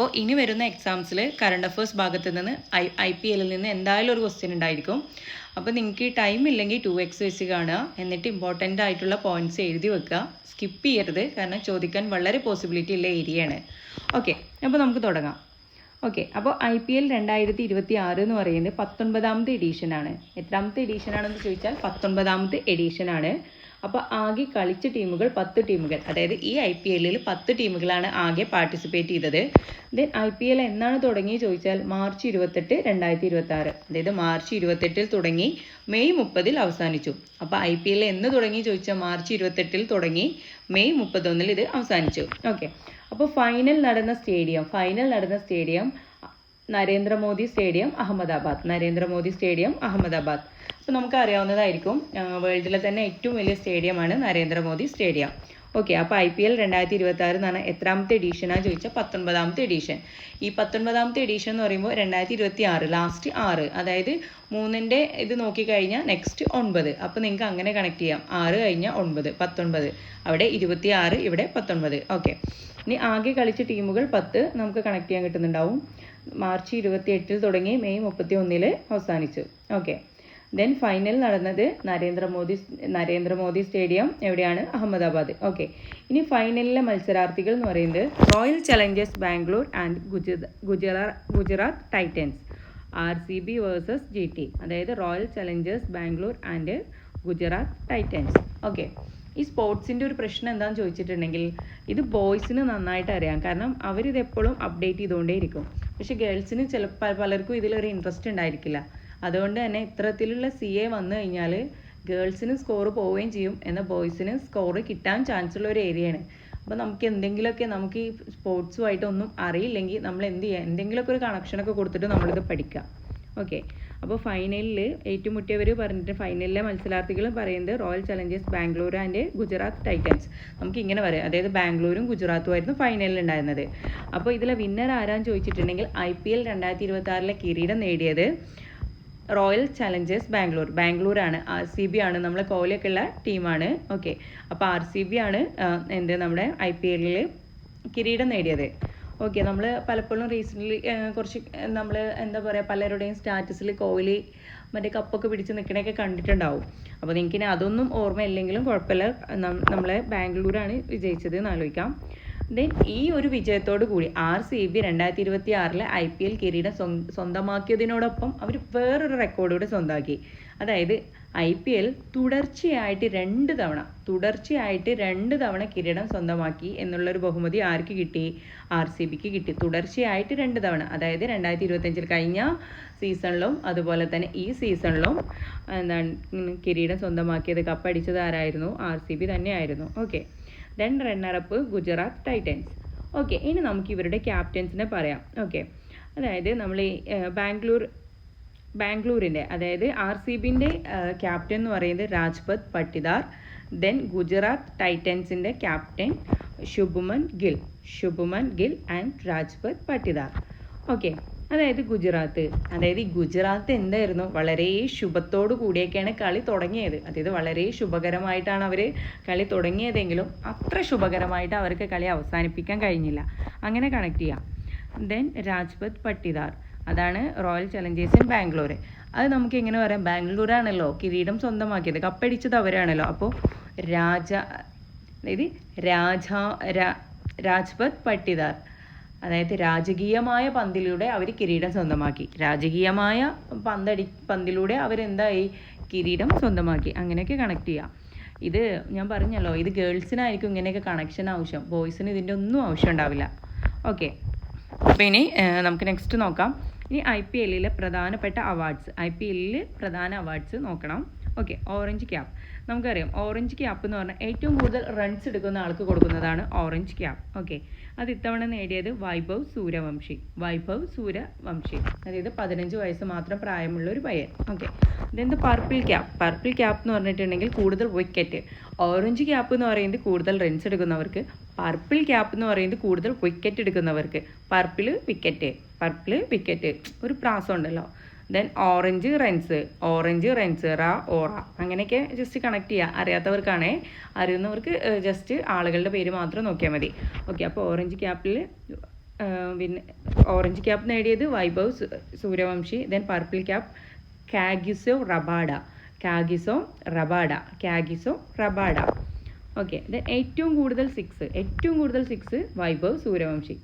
അപ്പോൾ ഇനി വരുന്ന എക്സാംസിൽ കറണ്ട് അഫേഴ്സ് ഭാഗത്ത് നിന്ന് IPL നിന്ന് എന്തായാലും ഒരു ക്വസ്റ്റ്യൻ ഉണ്ടായിരിക്കും. അപ്പോൾ നിങ്ങൾക്ക് ടൈം ഇല്ലെങ്കിൽ 2x വെച്ച് കാണുക, എന്നിട്ട് ഇമ്പോർട്ടൻ്റ് ആയിട്ടുള്ള പോയിന്റ്സ് എഴുതി വെക്കുക. സ്കിപ്പ് ചെയ്യരുത്, കാരണം ചോദിക്കാൻ വളരെ പോസിബിലിറ്റി ഉള്ള ഏരിയയാണ്. ഓക്കെ, അപ്പോൾ നമുക്ക് തുടങ്ങാം. ഓക്കെ, അപ്പോൾ IPL 2026 എന്ന് പറയുന്നത് 19ാമത്തെ എഡീഷനാണ്. എത്രാമത്തെ എഡീഷനാണെന്ന് ചോദിച്ചാൽ 19ാമത്തെ എഡീഷനാണ്. അപ്പോൾ ആകെ കളിച്ച ടീമുകൾ 10 ടീമുകൾ, അതായത് ഈ IPL 10 ടീമുകളാണ് ആകെ പാർട്ടിസിപ്പേറ്റ് ചെയ്തത്. ദെൻ IPL എന്നാണ് തുടങ്ങി ചോദിച്ചാൽ മാർച്ച് 28, 2026. അതായത് മാർച്ച് 28 തുടങ്ങി മെയ് 30 അവസാനിച്ചു. അപ്പോൾ IPL എന്ന് തുടങ്ങി ചോദിച്ചാൽ മാർച്ച് 28 തുടങ്ങി മെയ് 31 ഇത് അവസാനിച്ചു. ഓക്കെ, അപ്പോൾ ഫൈനൽ നടന്ന സ്റ്റേഡിയം നരേന്ദ്രമോദി സ്റ്റേഡിയം അഹമ്മദാബാദ്. അപ്പോൾ നമുക്ക് അറിയാവുന്നതായിരിക്കും, വേൾഡിലെ തന്നെ ഏറ്റവും വലിയ സ്റ്റേഡിയമാണ് നരേന്ദ്രമോദി സ്റ്റേഡിയം. ഓക്കെ, അപ്പോൾ IPL 2026 എന്ന് പറഞ്ഞാൽ എത്രാമത്തെ എഡീഷനാണ് ചോദിച്ചാൽ 19ാമത്തെ എഡീഷൻ. ഈ 19ാമത്തെ എഡീഷൻ എന്ന് പറയുമ്പോൾ 2026 ലാസ്റ്റ് 6, അതായത് 3ന്റെ ഇത് നോക്കിക്കഴിഞ്ഞാൽ നെക്സ്റ്റ് 9. അപ്പോൾ നിങ്ങൾക്ക് അങ്ങനെ കണക്ട് ചെയ്യാം. 6 കഴിഞ്ഞാൽ 9, 19. അവിടെ 26, ഇവിടെ 19. ഓക്കെ, ഇനി ആകെ കളിച്ച ടീമുകൾ 10 നമുക്ക് കണക്ട് ചെയ്യാൻ കിട്ടുന്നുണ്ടാവും. മാർച്ച് 28 തുടങ്ങി മെയ് 31 അവസാനിച്ചു. ഓക്കെ, ദെൻ ഫൈനൽ നടന്നത് നരേന്ദ്രമോദി സ്റ്റേഡിയം എവിടെയാണ്? അഹമ്മദാബാദ്. ഓക്കെ, ഇനി ഫൈനലിലെ മത്സരാർത്ഥികൾ എന്ന് പറയുന്നത് royal Challengers Bangalore and Gujarat Titans, RCB versus GT. അതായത് royal Challengers Bangalore and Gujarat Titans. Okay, ഈ സ്പോർട്സിൻ്റെ ഒരു പ്രശ്നം എന്താണെന്ന് ചോദിച്ചിട്ടുണ്ടെങ്കിൽ ഇത് ബോയ്സിന് നന്നായിട്ട് അറിയാം, കാരണം അവരിത് എപ്പോഴും അപ്ഡേറ്റ് ചെയ്തുകൊണ്ടേയിരിക്കും. പക്ഷേ ഗേൾസിന് പലർക്കും ഇതിലൊരു ഇൻട്രസ്റ്റ് ഉണ്ടായിരിക്കില്ല. അതുകൊണ്ട് തന്നെ ഇത്തരത്തിലുള്ള CA വന്നു കഴിഞ്ഞാൽ ഗേൾസിന് സ്കോർ പോവുകയും ചെയ്യും, എന്നാൽ ബോയ്സിന് സ്കോർ കിട്ടാൻ ചാൻസ് ഉള്ള ഒരു ഏരിയയാണ്. അപ്പോൾ നമുക്ക് എന്തെങ്കിലുമൊക്കെ നമുക്ക് ഈ സ്പോർട്സുമായിട്ടൊന്നും അറിയില്ലെങ്കിൽ നമ്മൾ എന്ത് ചെയ്യുക, എന്തെങ്കിലുമൊക്കെ ഒരു കണക്ഷനൊക്കെ കൊടുത്തിട്ട് നമ്മളിത് പഠിക്കുക. ഓക്കെ, അപ്പോൾ ഫൈനലിൽ ഏറ്റുമുട്ടിയവർ പറഞ്ഞിട്ട് ഫൈനലിലെ മത്സരാർത്ഥികൾ പറയുന്നത് royal Challengers Bangalore and Gujarat Titans. നമുക്ക് ഇങ്ങനെ പറയാം, അതായത് ബാംഗ്ലൂരും ഗുജറാത്തും ആയിരുന്നു ഫൈനലിൽ ഉണ്ടായിരുന്നത്. അപ്പോൾ ഇതിലെ വിന്നർ ആരാന്ന് ചോദിച്ചിട്ടുണ്ടെങ്കിൽ IPL 2026 കിരീടം നേടിയത് റോയൽ ചലഞ്ചേഴ്സ് ബാംഗ്ലൂരാണ്. RCB ആണ്, നമ്മളെ കോഹ്ലിയൊക്കെ ഉള്ള ടീമാണ്. ഓക്കെ, അപ്പോൾ RCB ആണ് നമ്മുടെ IPL കിരീടം നേടിയത്. ഓക്കെ, നമ്മൾ പലപ്പോഴും റീസെൻ്റ്ലി കുറച്ച് നമ്മൾ എന്താ പറയുക, പലരുടെയും സ്റ്റാറ്റസിൽ കോഹ്ലി മറ്റേ കപ്പൊക്കെ പിടിച്ച് നിൽക്കണയൊക്കെ കണ്ടിട്ടുണ്ടാവും. അപ്പോൾ നിങ്ങൾക്കിനി അതൊന്നും ഓർമ്മയില്ലെങ്കിലും കുഴപ്പമില്ല, നമ്മളെ ബാംഗ്ലൂരാണ് വിജയിച്ചത് എന്ന് ആലോചിക്കാം. ദെൻ ഈ ഒരു വിജയത്തോടു കൂടി RCB 2026 IPL കിരീടം സ്വന്തമാക്കിയതിനോടൊപ്പം അവർ വേറൊരു റെക്കോർഡ് കൂടെ സ്വന്തമാക്കി. അതായത് IPL തുടർച്ചയായിട്ട് രണ്ട് തവണ കിരീടം സ്വന്തമാക്കി എന്നുള്ളൊരു ബഹുമതി ആർക്ക് കിട്ടി? RCBക്ക് കിട്ടി. തുടർച്ചയായിട്ട് 2 തവണ, അതായത് 2025 കഴിഞ്ഞ സീസണിലും അതുപോലെ തന്നെ ഈ സീസണിലും കിരീടം സ്വന്തമാക്കിയത്, കപ്പടിച്ചത് ആരായിരുന്നു? RCB തന്നെയായിരുന്നു. Okay, then runner-up Gujarat Titans. Okay, ഇനി നമുക്ക് ഇവരുടെ ക്യാപ്റ്റൻസിനെ പറയാം. ഓക്കെ, അതായത് നമ്മൾ ഈ ബാംഗ്ലൂരിൻ്റെ, അതായത് RCBൻ്റെ ക്യാപ്റ്റൻ എന്ന് പറയുന്നത് രാജ്പത് പട്ടിദാർ. ദെൻ ഗുജറാത്ത് ടൈറ്റൻസിൻ്റെ captain Shubman Gill and Rajat Patidar. Okay, അതായത് ഈ ഗുജറാത്ത് എന്തായിരുന്നു, വളരെ ശുഭത്തോടു കൂടിയൊക്കെയാണ് കളി തുടങ്ങിയത്. അതായത് വളരെ ശുഭകരമായിട്ടാണ് അവർ കളി തുടങ്ങിയതെങ്കിലും അത്ര ശുഭകരമായിട്ട് അവർക്ക് കളി അവസാനിപ്പിക്കാൻ കഴിഞ്ഞില്ല. അങ്ങനെ കണക്ട് ചെയ്യാം. ദെൻ രാജ്പത് പട്ടിദാർ, അതാണ് റോയൽ ചലഞ്ചേഴ്സ് ബാംഗ്ലൂർ. അത് നമുക്ക് എങ്ങനെ പറയാം, ബാംഗ്ലൂരാണല്ലോ കിരീടം സ്വന്തമാക്കിയത്, കപ്പടിച്ചത് അവരാണല്ലോ. അപ്പോൾ രാജ്പത് പട്ടിദാർ, അതായത് രാജകീയമായ പന്തിലൂടെ അവർ കിരീടം സ്വന്തമാക്കി. പന്തിലൂടെ അവരെന്തായി, കിരീടം സ്വന്തമാക്കി. അങ്ങനെയൊക്കെ കണക്ട് ചെയ്യാം. ഇത് ഞാൻ പറഞ്ഞല്ലോ, ഇത് ഗേൾസിനായിരിക്കും ഇങ്ങനെയൊക്കെ കണക്ഷൻ ആവശ്യം, ബോയ്സിന് ഇതിൻ്റെ ഒന്നും ആവശ്യം ഉണ്ടാവില്ല. ഓക്കെ, അപ്പോൾ ഇനി നമുക്ക് നെക്സ്റ്റ് നോക്കാം. ഇനി IPL പ്രധാനപ്പെട്ട അവാർഡ്സ് നോക്കണം. Okay, orange cap. നമുക്കറിയാം ഓറഞ്ച് ക്യാപ്പ് എന്ന് പറഞ്ഞാൽ ഏറ്റവും കൂടുതൽ റൺസ് എടുക്കുന്ന ആൾക്ക് കൊടുക്കുന്നതാണ് ഓറഞ്ച് ക്യാപ്പ്. ഓക്കെ, അത് ഇത്തവണ നേടിയത് വൈഭവ് സൂര്യവംശി, അതായത് 15 വയസ്സ് മാത്രം പ്രായമുള്ള ഒരു പയ്യൻ. ഓക്കെ, ഇതെന്ത് പർപ്പിൾ ക്യാപ്പ് എന്ന് പറഞ്ഞിട്ടുണ്ടെങ്കിൽ കൂടുതൽ വിക്കറ്റ്. ഓറഞ്ച് ക്യാപ്പ് എന്ന് പറയുന്നത് കൂടുതൽ റൺസ് എടുക്കുന്നവർക്ക്, പർപ്പിൾ ക്യാപ്പ് എന്ന് പറയുന്നത് കൂടുതൽ വിക്കറ്റ് എടുക്കുന്നവർക്ക്. പർപ്പിൾ വിക്കറ്റ് ഒരു പ്രാസം ഉണ്ടല്ലോ. ദെൻ ഓറഞ്ച് റൺസ് ഓറ, അങ്ങനെയൊക്കെ ജസ്റ്റ് കണക്ട് ചെയ്യുക. അറിയാത്തവർക്കാണേ, അറിയുന്നവർക്ക് ജസ്റ്റ് ആളുകളുടെ പേര് മാത്രം നോക്കിയാൽ മതി. ഓക്കെ, അപ്പോൾ ഓറഞ്ച് ക്യാപ്പിൽ പിന്നെ ഓറഞ്ച് ക്യാപ്പ് നേടിയത് Vaibhav Suryavanshi. Then purple cap Kagiso Rabada. Okay. Then ഏറ്റവും കൂടുതൽ സിക്സ് വൈഭവ് സൂര്യവംശി.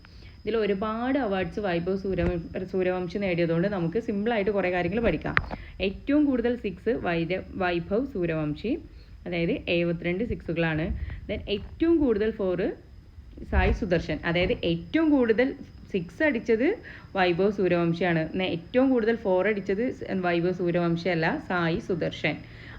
ഇതിൽ ഒരുപാട് അവാർഡ്സ് വൈഭവ് സൂര്യവംശി നേടിയതുകൊണ്ട് നമുക്ക് സിമ്പിളായിട്ട് കുറേ കാര്യങ്ങൾ പഠിക്കാം. ഏറ്റവും കൂടുതൽ സിക്സ് വൈഭവ് സൂര്യവംശി, അതായത് 72 സിക്സുകളാണ്. ദെൻ ഏറ്റവും കൂടുതൽ 4 സായി സുദർശൻ, അതായത് ഏറ്റവും കൂടുതൽ 6 അടിച്ചത് വൈഭവ് സൂര്യവംശിയാണ്. ഏറ്റവും കൂടുതൽ 4 അടിച്ചത് വൈഭവ് സൂര്യവംശി അല്ല, സായി സുദർശൻ.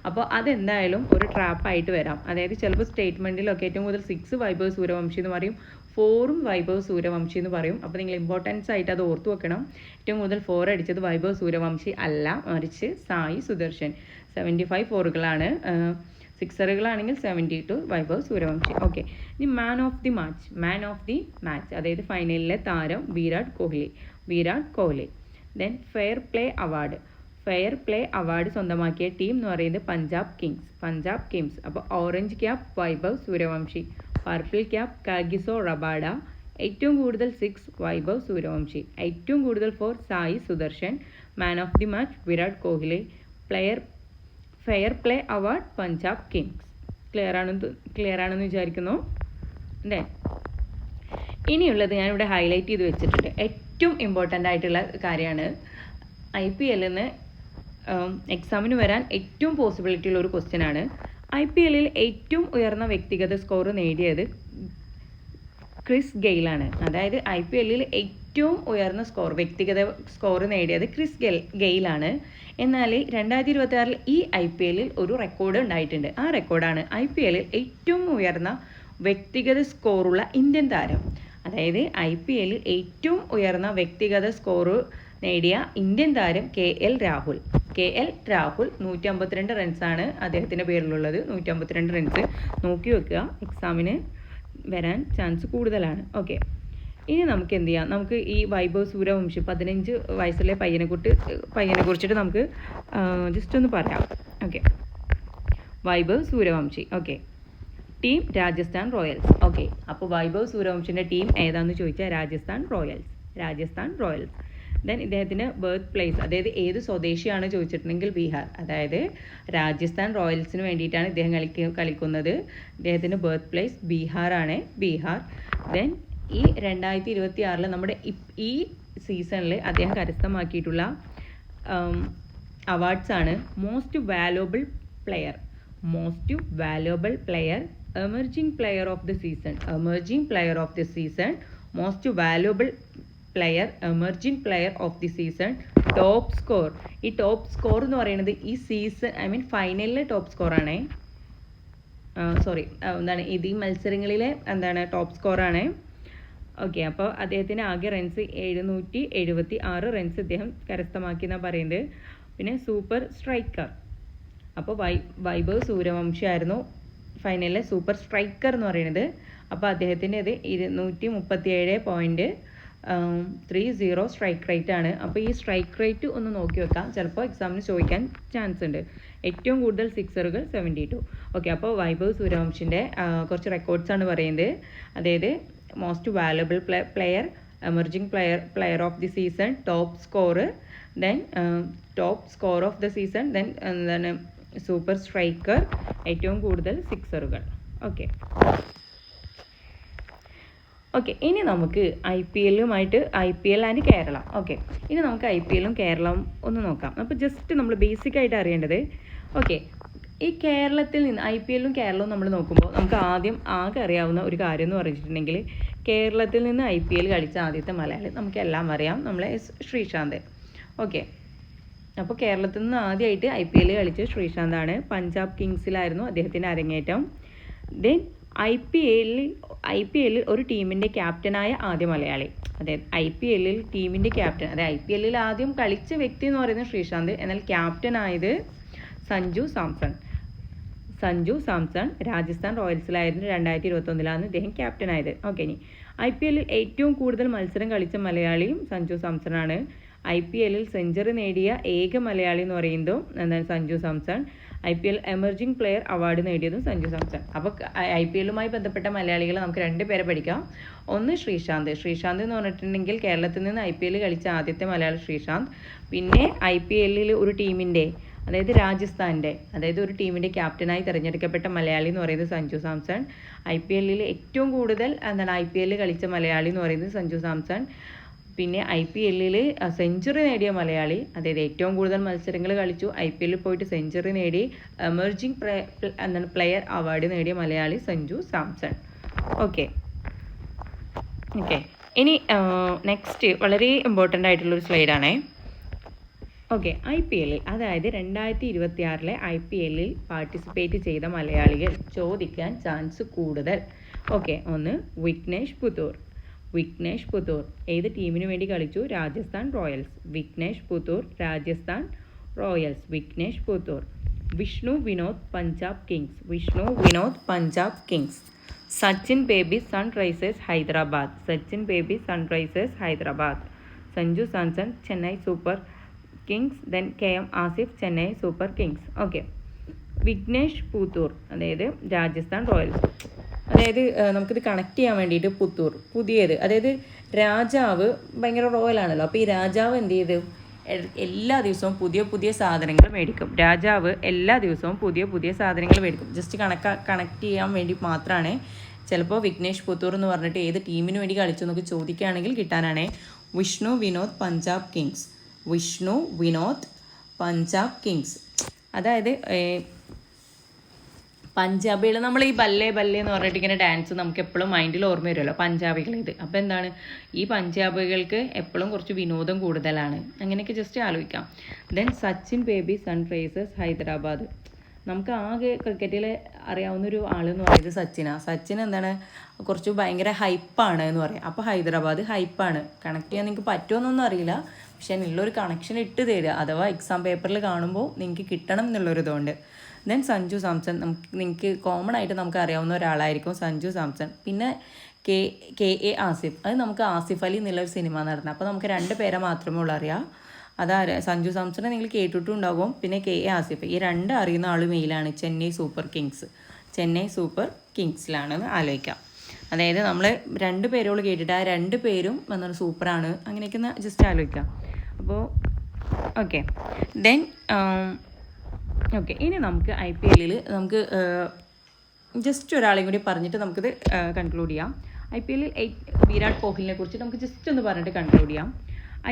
അപ്പോൾ അതെന്തായാലും ഒരു ട്രാപ്പായിട്ട് വരാം. അതായത് ചിലപ്പോൾ സ്റ്റേറ്റ്മെൻറ്റിലൊക്കെ ഏറ്റവും കൂടുതൽ 6 വൈഭവ് സൂര്യവംശി എന്ന് പറയും, 4ഉം വൈഭവ് സൂര്യവംശി എന്ന് പറയും. അപ്പോൾ നിങ്ങൾ ഇമ്പോർട്ടൻസ് ആയിട്ട് അത് ഓർത്തു വെക്കണം. ഏറ്റവും കൂടുതൽ 4 അടിച്ചത് വൈഭവ് സൂര്യവംശി അല്ല, മറിച്ച് സായി സുദർശൻ. 75 4കളാണ്. സിക്സറുകളാണെങ്കിൽ 72 വൈഭവ് സൂര്യവംശി. ഓക്കെ. ഇനി മാൻ ഓഫ് ദി മാച്ച്, അതായത് ഫൈനലിലെ താരം Virat Kohli. Then fair play award സ്വന്തമാക്കിയ ടീം എന്ന് പറയുന്നത് പഞ്ചാബ് കിങ്സ്. അപ്പോൾ orange cap Vaibhav Suryavanshi, purple cap Kagiso Rabada. ഏറ്റവും കൂടുതൽ 6 വൈഭവ് സൂര്യവംശി, ഏറ്റവും കൂടുതൽ 4 Sai Sudharsan. Man of the match Virat Kohli. Fair play award Punjab Kings. Clear ആണെന്ന് വിചാരിക്കുന്നു. അല്ലേ? ഇനിയുള്ളത് ഞാനിവിടെ ഹൈലൈറ്റ് ചെയ്ത് വെച്ചിട്ടുണ്ട്. ഏറ്റവും ഇമ്പോർട്ടൻ്റ് ആയിട്ടുള്ള കാര്യമാണ്. IPL എക്സാമിന് വരാൻ ഏറ്റവും പോസിബിലിറ്റി ഉള്ള ഒരു ക്വസ്റ്റ്യൻ ആണ്. IPL ഏറ്റവും ഉയർന്ന വ്യക്തിഗത സ്കോർ നേടിയത് ക്രിസ് ഗെയിലാണ്. അതായത് IPL ഏറ്റവും ഉയർന്ന വ്യക്തിഗത സ്കോർ നേടിയത് ക്രിസ് ഗെയിലാണ്. എന്നാൽ 2026 ഈ IPL ഒരു റെക്കോർഡ് ഉണ്ടായിട്ടുണ്ട്. ആ റെക്കോർഡാണ് IPL ഏറ്റവും ഉയർന്ന വ്യക്തിഗത സ്കോറുള്ള ഇന്ത്യൻ താരം. അതായത് IPL ഏറ്റവും ഉയർന്ന വ്യക്തിഗത സ്കോർ നേടിയ ഇന്ത്യൻ താരം KL രാഹുൽ. 152 റൺസാണ് അദ്ദേഹത്തിൻ്റെ പേരിലുള്ളത്. 152 റൺസ് നോക്കി വെക്കുക, എക്സാമിന് വരാൻ ചാൻസ് കൂടുതലാണ്. ഓക്കെ. ഇനി നമുക്ക് എന്ത് ചെയ്യാം, നമുക്ക് ഈ വൈഭവ് സൂര്യവംശി 15 വയസ്സുള്ള പയ്യനെ കുറിച്ചിട്ട് നമുക്ക് ജസ്റ്റ് ഒന്ന് പറയാം. Okay. Vaibhav Suryavanshi. Okay. Team Rajasthan Royals. Okay. അപ്പോൾ വൈഭവ് സൂര്യവംശിൻ്റെ ടീം ഏതാണെന്ന് ചോദിച്ചാൽ രാജസ്ഥാൻ റോയൽസ്. ദെൻ ഇദ്ദേഹത്തിന് ബർത്ത് പ്ലേസ്, അതായത് ഏത് സ്വദേശിയാണ് ചോദിച്ചിട്ടുണ്ടെങ്കിൽ ബീഹാർ. അതായത് രാജസ്ഥാൻ റോയൽസിന് വേണ്ടിയിട്ടാണ് ഇദ്ദേഹം കളിക്കുന്നത്. ഇദ്ദേഹത്തിൻ്റെ ബർത്ത് പ്ലേസ് ബീഹാറാണ്. ദെൻ ഈ 2026 നമ്മുടെ ഈ സീസണിൽ അദ്ദേഹം കരസ്ഥമാക്കിയിട്ടുള്ള അവാർഡ്സ് ആണ് most valuable player, emerging player of the season, most valuable player, emerging player of the season, top score. ഈ ടോപ്പ് സ്കോർ എന്ന് പറയുന്നത് ഈ സീസൺ ഫൈനലിലെ ടോപ്പ് സ്കോറാണ്. ഈ മത്സരങ്ങളിലെ ടോപ്പ് സ്കോറാണ്. ഓക്കെ. അപ്പോൾ അദ്ദേഹത്തിന് ആകെ റൺസ് 776 റൺസ് ഇദ്ദേഹം കരസ്ഥമാക്കി എന്നാണ് പറയുന്നത്. പിന്നെ സൂപ്പർ സ്ട്രൈക്കർ, അപ്പോൾ വൈഭവ് സൂര്യവംശി ആയിരുന്നു ഫൈനലിലെ സൂപ്പർ സ്ട്രൈക്കർ എന്ന് പറയുന്നത്. അപ്പോൾ അദ്ദേഹത്തിൻ്റെ ഇത് 237.30 സ്ട്രൈക്ക് റേറ്റ് ആണ്. അപ്പോൾ ഈ സ്ട്രൈക്ക് റേറ്റ് ഒന്ന് നോക്കി വെക്കാം, ചിലപ്പോൾ എക്സാമിന് ചോദിക്കാൻ ചാൻസ് ഉണ്ട്. ഏറ്റവും കൂടുതൽ സിക്സറുകൾ 72. ഓക്കെ. അപ്പോൾ വൈഭവ് സൂര്യവംശിൻ്റെ കുറച്ച് റെക്കോർഡ്സ് ആണ് പറയുന്നത്. അതായത് most valuable player, emerging player of the season, top score, then top score of the season, then super striker, ഏറ്റവും കൂടുതൽ സിക്സറുകൾ. ഓക്കെ. ഇനി നമുക്ക് IPL ആൻഡ് കേരളം. ഓക്കെ. ഇനി നമുക്ക് IPL കേരളവും ഒന്ന് നോക്കാം. അപ്പോൾ ജസ്റ്റ് നമ്മൾ ബേസിക് ആയിട്ട് അറിയേണ്ടത്, ഓക്കെ, ഈ കേരളത്തിൽ നിന്ന് IPL കേരളവും നമ്മൾ നോക്കുമ്പോൾ നമുക്ക് ആകെ അറിയാവുന്ന ഒരു കാര്യം എന്ന് പറഞ്ഞിട്ടുണ്ടെങ്കിൽ, കേരളത്തിൽ നിന്ന് IPL കളിച്ച ആദ്യത്തെ മലയാളി നമുക്കെല്ലാം അറിയാം, നമ്മളെ ശ്രീശാന്ത്. ഓക്കെ. അപ്പോൾ കേരളത്തിൽ നിന്ന് ആദ്യമായിട്ട് IPL കളിച്ച ശ്രീശാന്താണ്. പഞ്ചാബ് കിങ്സിലായിരുന്നു അദ്ദേഹത്തിൻ്റെ അരങ്ങേറ്റം. ദെൻ IPL ഒരു ടീമിൻ്റെ ക്യാപ്റ്റനായ ആദ്യ മലയാളി. അതായത് IPL ടീമിൻ്റെ ക്യാപ്റ്റൻ, അതായത് IPL ആദ്യം കളിച്ച വ്യക്തി എന്ന് പറയുന്നത് ശ്രീശാന്ത്, എന്നാൽ ക്യാപ്റ്റനായത് സഞ്ജു സാംസൺ. രാജസ്ഥാൻ റോയൽസിലായിരുന്നു. 2021 ഇദ്ദേഹം ക്യാപ്റ്റനായത്. ഓക്കെ. ഇനി IPL ഏറ്റവും കൂടുതൽ മത്സരം കളിച്ച മലയാളിയും സഞ്ജു സാംസണാണ്. IPL സെഞ്ചുറി നേടിയ ഏക മലയാളി എന്ന് പറയുന്നതും Sanju Samson. IPL emerging player award നേടിയതും സഞ്ജു സാംസൺ. അപ്പോൾ IPLുമായി ബന്ധപ്പെട്ട മലയാളികൾ നമുക്ക് 2 പേരെ പഠിക്കാം. ഒന്ന് ശ്രീശാന്ത് എന്ന് പറഞ്ഞിട്ടുണ്ടെങ്കിൽ കേരളത്തിൽ നിന്ന് IPL കളിച്ച ആദ്യത്തെ മലയാളി ശ്രീശാന്ത്. പിന്നെ IPLിൽ ഒരു ടീമിൻ്റെ, അതായത് രാജസ്ഥാൻ്റെ, അതായത് ഒരു ടീമിൻ്റെ ക്യാപ്റ്റനായി തിരഞ്ഞെടുക്കപ്പെട്ട മലയാളി എന്ന് പറയുന്നത് സഞ്ജു സാംസൺ. IPLിൽ ഏറ്റവും കൂടുതൽ IPL കളിച്ച മലയാളി എന്ന് പറയുന്നത് സഞ്ജു സാംസൺ. പിന്നെ IPLിൽ സെഞ്ചുറി നേടിയ മലയാളി, അതായത് ഏറ്റവും കൂടുതൽ മത്സരങ്ങൾ കളിച്ചു IPLിൽ പോയിട്ട് സെഞ്ചുറി നേടി എമർജിംഗ് പ്ലെയർ അവാർഡ് നേടിയ മലയാളി സഞ്ജു സാംസൺ. ഓക്കെ. ഇനി നെക്സ്റ്റ് വളരെ ഇമ്പോർട്ടൻ്റ് ആയിട്ടുള്ളൊരു സ്ലൈഡാണേ. ഓക്കെ, IPLിൽ, അതായത് 2026 IPLിൽ പാർട്ടിസിപ്പേറ്റ് ചെയ്ത മലയാളികൾ ചോദിക്കാൻ ചാൻസ് കൂടുതൽ. ഓക്കെ, ഒന്ന് വിഘ്നേഷ് പുത്തൂർ. ഏത് ടീമിന് വേണ്ടി കളിച്ചു? Rajasthan Royals. Vignesh Puthur, Rajasthan Royals. Vignesh Puthur. Vishnu Vinod, Punjab Kings. Sachin baby, Sunrisers Hyderabad. Sanju Samson, Chennai Super Kings. Then KM Asif, Chennai Super Kings. Okay, Vignesh Puthur, അതായത് രാജസ്ഥാൻ റോയൽസ്. അതായത് നമുക്കിത് കണക്ട് ചെയ്യാൻ വേണ്ടിയിട്ട് പുത്തൂർ പുതിയത്, അതായത് രാജാവ് ഭയങ്കര റോയലാണല്ലോ. അപ്പോൾ ഈ രാജാവ് എന്ത് ചെയ്തു? എല്ലാ ദിവസവും പുതിയ സാധനങ്ങൾ മേടിക്കും. ജസ്റ്റ് കണക്ട് ചെയ്യാൻ വേണ്ടി മാത്രമാണ്. ചിലപ്പോൾ വിഘ്നേഷ് പുത്തൂർ എന്ന് പറഞ്ഞിട്ട് ഏത് ടീമിന് വേണ്ടി കളിച്ചു എന്നൊക്കെ ചോദിക്കുകയാണെങ്കിൽ കിട്ടാനാണ്. വിഷ്ണു വിനോദ്, പഞ്ചാബ് കിങ്സ്. അതായത് പഞ്ചാബികൾ, നമ്മൾ ഈ ബല്ലേ എന്ന് പറഞ്ഞിട്ട് ഇങ്ങനെ ഡാൻസ് നമുക്ക് എപ്പോഴും മൈൻഡിൽ ഓർമ്മ വരുമല്ലോ, പഞ്ചാബികൾ ഇത്. അപ്പോൾ എന്താണ്, ഈ പഞ്ചാബികൾക്ക് എപ്പോഴും കുറച്ച് വിനോദം കൂടുതലാണ്. അങ്ങനെയൊക്കെ ജസ്റ്റ് ആലോചിക്കാം. Then Sachin baby, Sunrisers Hyderabad. നമുക്ക് ആകെ ക്രിക്കറ്റിൽ അറിയാവുന്നൊരു ആളെന്ന് പറയുന്നത് സച്ചിൻ എന്താണ്, കുറച്ച് ഭയങ്കര ഹൈപ്പാണ് എന്ന് പറയാം. അപ്പോൾ ഹൈദരാബാദ് ഹൈപ്പാണ്. കണക്ട് ചെയ്യാൻ നിങ്ങൾക്ക് പറ്റുമെന്നൊന്നും അറിയില്ല, പക്ഷേ ഉള്ളൊരു കണക്ഷൻ ഇട്ട് തരിക, അഥവാ എക്സാം പേപ്പറിൽ കാണുമ്പോൾ നിങ്ങൾക്ക് കിട്ടണം എന്നുള്ളൊരിതുകൊണ്ട്. ദെൻ സഞ്ജു സാംസൺ, നിങ്ങൾക്ക് കോമൺ ആയിട്ട് നമുക്ക് അറിയാവുന്ന ഒരാളായിരിക്കും സഞ്ജു സാംസൺ. പിന്നെ KA ആസിഫ്, അത് നമുക്ക് ആസിഫ് അലി എന്നുള്ളൊരു സിനിമ നടന്നത്. അപ്പോൾ നമുക്ക് 2 പേരെ മാത്രമേ ഉള്ളൂ അറിയാം. സഞ്ജു സാംസണെ നിങ്ങൾ കേട്ടിട്ടും ഉണ്ടാകും. പിന്നെ KA ആസിഫ്, ഈ 2 അറിയുന്ന ആൾ മെയിലാണ് ചെന്നൈ സൂപ്പർ കിങ്സിലാണെന്ന് ആലോചിക്കാം. അതായത് നമ്മൾ 2 പേരോട് കേട്ടിട്ട് ആ 2 പേരും എന്താണ് സൂപ്പറാണ്, അങ്ങനെയൊക്കെ ജസ്റ്റ് ആലോചിക്കാം. അപ്പോൾ ഓക്കെ, ദെൻ ഓക്കെ, ഇനി നമുക്ക് IPLിൽ നമുക്ക് ജസ്റ്റ് ഒരാളെയും കൂടി പറഞ്ഞിട്ട് നമുക്കിത് കൺക്ലൂഡ് ചെയ്യാം. IPLിൽ വിരാട് കോഹ്ലിനെ കുറിച്ച് നമുക്ക് ജസ്റ്റ് ഒന്ന് പറഞ്ഞിട്ട് കൺക്ലൂഡ് ചെയ്യാം.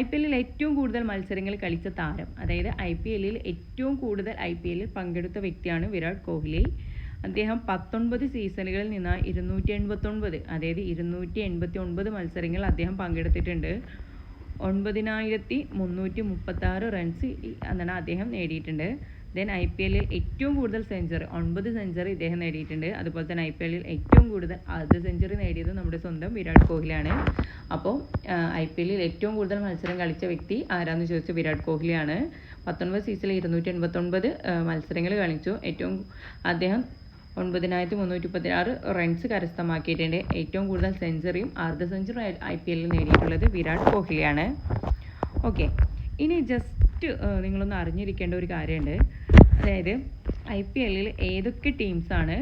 IPLിൽ ഏറ്റവും കൂടുതൽ മത്സരങ്ങൾ കളിച്ച താരം, അതായത് IPLിൽ ഏറ്റവും കൂടുതൽ IPLിൽ പങ്കെടുത്ത വ്യക്തിയാണ് വിരാട് കോഹ്ലി. അദ്ദേഹം 19 സീസണുകളിൽ നിന്ന് 289, അതായത് 289 മത്സരങ്ങൾ അദ്ദേഹം പങ്കെടുത്തിട്ടുണ്ട്. 9336 റൺസ് എന്നാണ് അദ്ദേഹം നേടിയിട്ടുണ്ട്. ദെൻ IPLിൽ ഏറ്റവും കൂടുതൽ സെഞ്ചുറി 9 സെഞ്ചുറി ഇദ്ദേഹം നേടിയിട്ടുണ്ട്. അതുപോലെ തന്നെ IPLിൽ ഏറ്റവും കൂടുതൽ ആദ്യ സെഞ്ചുറി നേടിയത് നമ്മുടെ സ്വന്തം വിരാട് കോഹ്ലിയാണ്. അപ്പോൾ IPLിൽ ഏറ്റവും കൂടുതൽ മത്സരം കളിച്ച വ്യക്തി ആരാന്ന് ചോദിച്ചാൽ വിരാട് കോഹ്ലിയാണ്. 19 സീസണിൽ 289 മത്സരങ്ങൾ കളിച്ചു. അദ്ദേഹം 9336 റൺസ് കരസ്ഥമാക്കിയിട്ടുണ്ട്. ഏറ്റവും കൂടുതൽ സെഞ്ചുറിയും അർദ്ധ സെഞ്ചുറി IPLിൽ നേടിയിട്ടുള്ളത് വിരാട് കോഹ്ലിയാണ്. ഓക്കെ, ഇനി ജസ്റ്റ് നിങ്ങളൊന്ന് അറിഞ്ഞിരിക്കേണ്ട ഒരു കാര്യമുണ്ട്. അതായത് IPLിൽ ഏതൊക്കെ ടീംസാണ്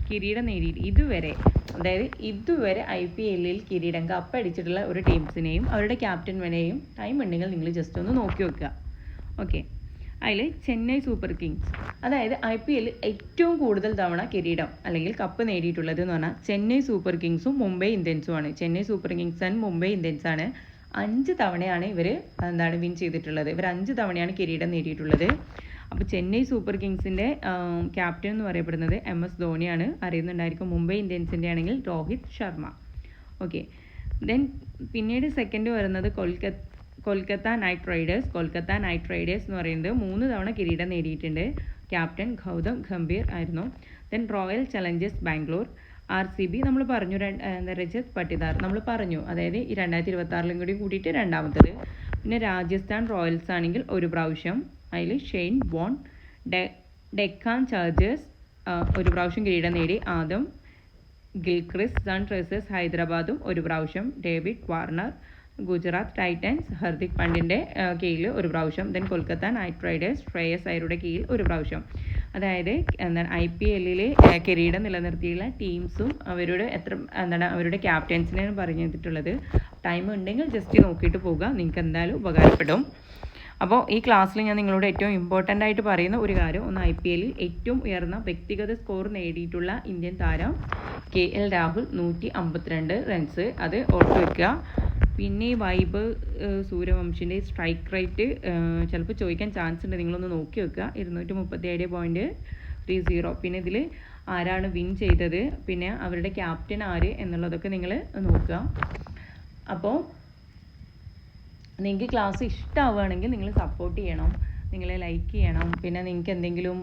കിരീടം നേടിയിട്ട് ഇതുവരെ IPLിൽ കിരീടം കപ്പടിച്ചിട്ടുള്ള ഒരു ടീംസിനെയും അവരുടെ ക്യാപ്റ്റന്മാരെയും ടൈം ഉണ്ടെങ്കിൽ നിങ്ങൾ ജസ്റ്റ് ഒന്ന് നോക്കി വെക്കുക. ഓക്കെ, അതിൽ ചെന്നൈ സൂപ്പർ കിങ്സ്, അതായത് IPLിൽ ഏറ്റവും കൂടുതൽ തവണ കിരീടം അല്ലെങ്കിൽ കപ്പ് നേടിയിട്ടുള്ളത് എന്ന് പറഞ്ഞാൽ ചെന്നൈ സൂപ്പർ കിങ്സും മുംബൈ ഇന്ത്യൻസുമാണ്. Chennai Super Kings and Mumbai ഇന്ത്യൻസാണ്. 5 തവണയാണ് ഇവർ വിൻ ചെയ്തിട്ടുള്ളത്. ഇവർ 5 തവണയാണ് കിരീടം നേടിയിട്ടുള്ളത്. അപ്പോൾ ചെന്നൈ സൂപ്പർ കിങ്സിൻ്റെ ക്യാപ്റ്റൻ എന്ന് പറയപ്പെടുന്നത് MS ധോണിയാണ്, അറിയുന്നുണ്ടായിരിക്കും. മുംബൈ ഇന്ത്യൻസിൻ്റെ ആണെങ്കിൽ രോഹിത് ശർമ്മ. ഓക്കെ, ദെൻ പിന്നീട് സെക്കൻഡ് വരുന്നത് കൊൽക്കത്ത നൈറ്റ് റൈഡേഴ്സ് എന്ന് പറയുന്നത് 3 തവണ കിരീടം നേടിയിട്ടുണ്ട്. ക്യാപ്റ്റൻ ഗൗതം ഗംഭീർ ആയിരുന്നു. Then royal Challengers Bangalore, RCB നമ്മൾ പറഞ്ഞു, രജത് പട്ടിദാർ നമ്മൾ പറഞ്ഞു, അതായത് ഈ 2026 കൂടി കൂട്ടിയിട്ട് രണ്ടാമത്തത്. പിന്നെ രാജസ്ഥാൻ റോയൽസ് ആണെങ്കിൽ 1 പ്രാവശ്യം, അതിൽ ഷെയ്ൻ വോൺ. ഡെക്കാൻ ചാർജേഴ്സ് 1 പ്രാവശ്യം കിരീടം നേടി. ആദം ഗിൽക്രിസ്റ്റ്, സൺറൈസേഴ്സ് ഹൈദരാബാദും 1 പ്രാവശ്യം. David Warner, Gujarat Titans, Hardik പാണ്ഡ്യൻ്റെ കീഴിൽ 1 പ്രാവശ്യം. Then Kolkata Knight Riders, Shreyas അയ്യരുടെ കീഴിൽ 1 പ്രാവശ്യം. അതായത് എന്താണ് IPL കിരീടം നിലനിർത്തിയുള്ള ടീംസും അവരുടെ ക്യാപ്റ്റൻസിനെയാണ് പറഞ്ഞു തന്നിട്ടുള്ളത്. ടൈം ഉണ്ടെങ്കിൽ ജസ്റ്റ് നോക്കിയിട്ട് പോകുക, നിങ്ങൾക്ക് എന്തായാലും ഉപകാരപ്പെടും. അപ്പോൾ ഈ ക്ലാസ്സിൽ ഞാൻ നിങ്ങളോട് ഏറ്റവും ഇമ്പോർട്ടൻ്റ് ആയിട്ട് പറയുന്ന ഒരു കാര്യം, ഒന്ന് IPL ഏറ്റവും ഉയർന്ന വ്യക്തിഗത സ്കോർ നേടിയിട്ടുള്ള ഇന്ത്യൻ താരം KL രാഹുൽ 152 റൺസ്, അത് ഓർത്തു വെക്കുക. പിന്നെ ഈ വൈഭവ് സൂര്യവംശിൻ്റെ സ്ട്രൈക്ക് റേറ്റ് ചിലപ്പോൾ ചോദിക്കാൻ ചാൻസ് ഉണ്ട്, നിങ്ങളൊന്ന് നോക്കി വെക്കുക. 237.30. പിന്നെ ഇതിൽ ആരാണ് വിൻ ചെയ്തത്, പിന്നെ അവരുടെ ക്യാപ്റ്റൻ ആര് എന്നുള്ളതൊക്കെ നിങ്ങൾ നോക്കുക. അപ്പോൾ നിങ്ങൾക്ക് ക്ലാസ് ഇഷ്ടമാവുകയാണെങ്കിൽ നിങ്ങൾ സപ്പോർട്ട് ചെയ്യണം, നിങ്ങൾ ലൈക്ക് ചെയ്യണം. പിന്നെ നിങ്ങൾക്ക് എന്തെങ്കിലും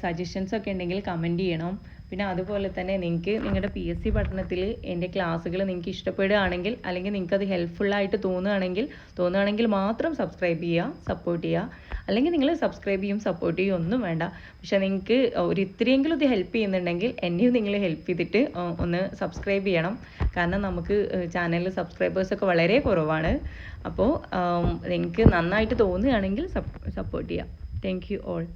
സജഷൻസ് ഒക്കെ ഉണ്ടെങ്കിൽ കമൻറ്റ് ചെയ്യണം. പിന്നെ അതുപോലെ തന്നെ നിങ്ങൾക്ക് നിങ്ങളുടെ PSC പഠനത്തിൽ എൻ്റെ ക്ലാസ്സുകൾ നിങ്ങൾക്ക് ഇഷ്ടപ്പെടുകയാണെങ്കിൽ, അല്ലെങ്കിൽ നിങ്ങൾക്കത് ഹെൽപ്ഫുള്ളായിട്ട് തോന്നുകയാണെങ്കിൽ മാത്രം സബ്സ്ക്രൈബ് ചെയ്യുക, സപ്പോർട്ട് ചെയ്യുക. അല്ലെങ്കിൽ നിങ്ങൾ സബ്സ്ക്രൈബ് ചെയ്യും സപ്പോർട്ട് ചെയ്യും ഒന്നും വേണ്ട. പക്ഷേ നിങ്ങൾക്ക് ഒരു ഇത്രയെങ്കിലും ഇത് ഹെൽപ്പ് ചെയ്യുന്നുണ്ടെങ്കിൽ എന്നെയും നിങ്ങൾ ഹെൽപ്പ് ചെയ്തിട്ട് ഒന്ന് സബ്സ്ക്രൈബ് ചെയ്യണം. കാരണം നമുക്ക് ചാനലിൽ സബ്സ്ക്രൈബേഴ്സൊക്കെ വളരെ കുറവാണ്. അപ്പോൾ നിങ്ങൾക്ക് നന്നായിട്ട് തോന്നുകയാണെങ്കിൽ സപ്പോർട്ട് ചെയ്യാം. Thank you all.